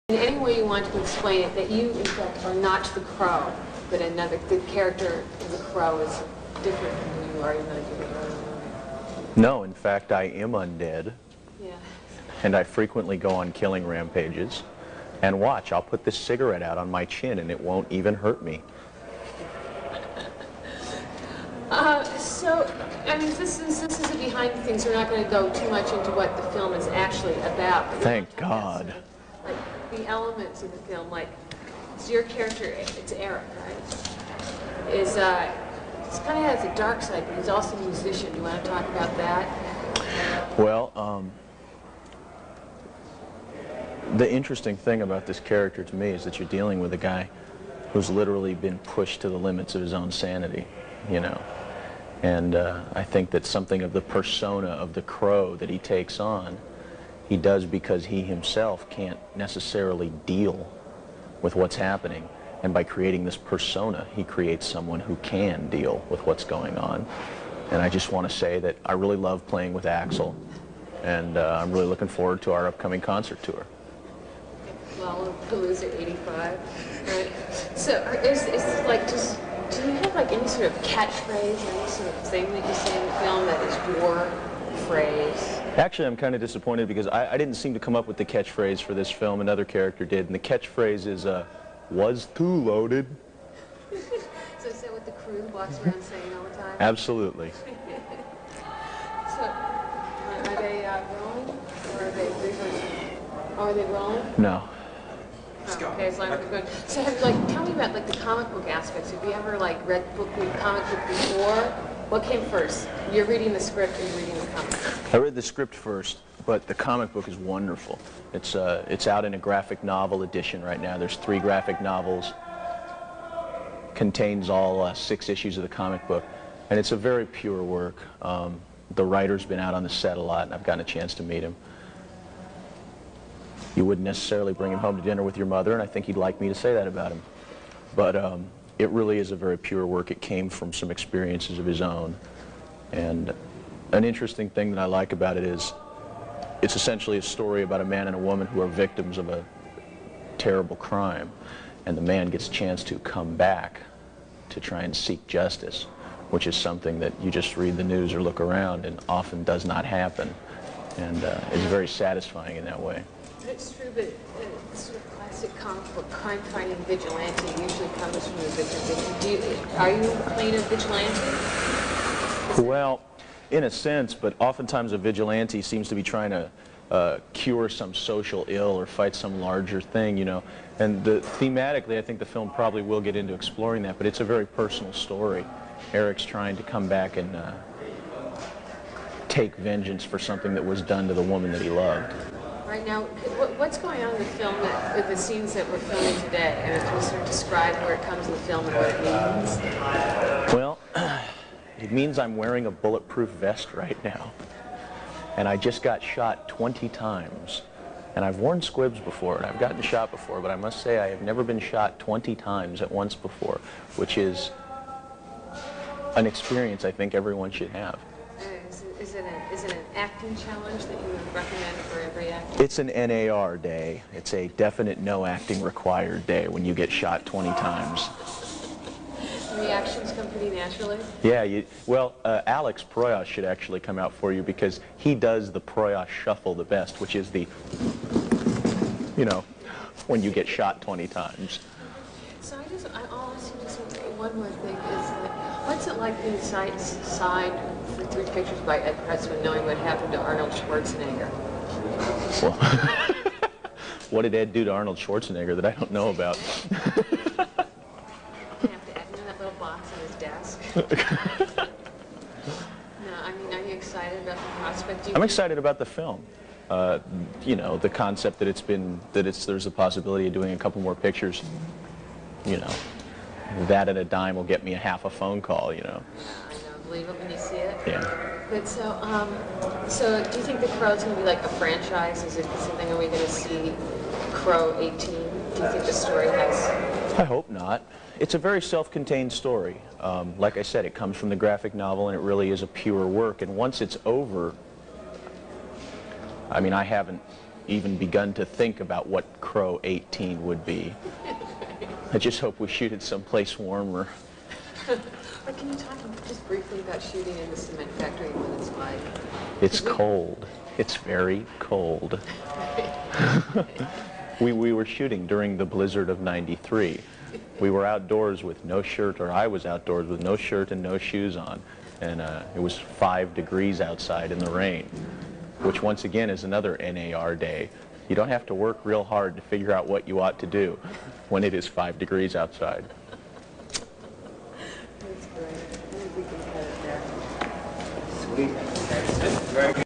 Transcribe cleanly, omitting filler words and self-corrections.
In any way you want to explain it, that you, in fact, are not the Crow, but the character of the Crow is different from who you are, even though you're the movie. No, in fact, I am undead. Yeah. And I frequently go on killing rampages. And watch, I'll put this cigarette out on my chin and it won't even hurt me. So, I mean, this is a behind the scenes. We're not going to go too much into what the film is actually about. Thank God. Sort of, like, the elements of the film, like, it's your character, it's Eric, right? He kind of has a dark side, but he's also a musician. Do you want to talk about that? Well, the interesting thing about this character to me is that you're dealing with a guy who's literally been pushed to the limits of his own sanity, you know. And I think that something of the persona of the Crow that he takes on, he does because he himself can't necessarily deal with what's happening. And by creating this persona, he creates someone who can deal with what's going on. And I just want to say that I really love playing with Axl, and I'm really looking forward to our upcoming concert tour. Lollapalooza 85, right? So, is like just, do you have like any sort of catchphrase or any sort of thing that you say in the film that is your phrase? Actually, I'm kind of disappointed because I didn't seem to come up with the catchphrase for this film. Another character did, and the catchphrase is, was too loaded. So is that what the crew walks around saying all the time? Absolutely. So, are they rolling, or are they rehearsing? Are they rolling? No. Oh, okay, as long as we're good. So, tell me about like the comic book aspects. Have you ever like read the comic book before? What came first? You're reading the script, or you're reading the comic book? I read the script first, but the comic book is wonderful. It's out in a graphic novel edition right now. There's 3 graphic novels. Contains all 6 issues of the comic book, and it's a very pure work. The writer's been out on the set a lot, and I've gotten a chance to meet him. You wouldn't necessarily bring him home to dinner with your mother, and I think he'd like me to say that about him. But it really is a very pure work. It came from some experiences of his own. And an interesting thing that I like about it is it's essentially a story about a man and a woman who are victims of a terrible crime. And the man gets a chance to come back to try and seek justice, which is something that you just read the news or look around and often does not happen. And it's very satisfying in that way. It's true, but sort of classic comic book crime-fighting vigilante usually comes from the victim. Are you playing a vigilante? Well, in a sense, but oftentimes a vigilante seems to be trying to cure some social ill or fight some larger thing, you know. And thematically, I think the film probably will get into exploring that, but it's a very personal story. Eric's trying to come back and take vengeance for something that was done to the woman that he loved. Right now, what's going on in the film, with the scenes that we're filming today? And if you sort of describe where it comes in the film and what it means? Well, it means I'm wearing a bulletproof vest right now. And I just got shot 20 times. And I've worn squibs before, and I've gotten shot before, but I must say I have never been shot 20 times at once before, which is an experience I think everyone should have. Is it an acting challenge that you would recommend for every actor? It's an NAR day. It's a definite no acting required day when you get shot 20 times. The reactions come pretty naturally? Yeah, well, Alex Proyas should actually come out for you because he does the Proyas shuffle the best, which is the, you know, when you get shot 20 times. So I'll ask you just one more thing is that, what's it like being signed for 3 pictures by Ed Pressman, knowing what happened to Arnold Schwarzenegger? Well, what did Ed do to Arnold Schwarzenegger that I don't know about? Box on his desk. No, I mean, are you excited about the prospect? I'm excited about the film. You know, the concept that there's a possibility of doing a couple more pictures. You know, that at a dime will get me half a phone call. You know. Yeah, I know. Believe it when you see it. Yeah. But so do you think The Crow's going to be like a franchise? Is it something? Are we going to see Crow 18? Do you think the story has? I hope not. It's a very self-contained story. Like I said, it comes from the graphic novel, and it really is a pure work. And once it's over, I mean, I haven't even begun to think about what Crow 18 would be. I just hope we shoot it someplace warmer. Or can you talk just briefly about shooting in the cement factory and what it's like? It's cold. It's very cold. We were shooting during the blizzard of '93. We were outdoors with no shirt, or I was outdoors with no shirt and no shoes on. And it was 5 degrees outside in the rain, which once again is another NAR day. You don't have to work real hard to figure out what you ought to do when it is 5 degrees outside. That's great. I think we can cut it there. Sweet. Very good.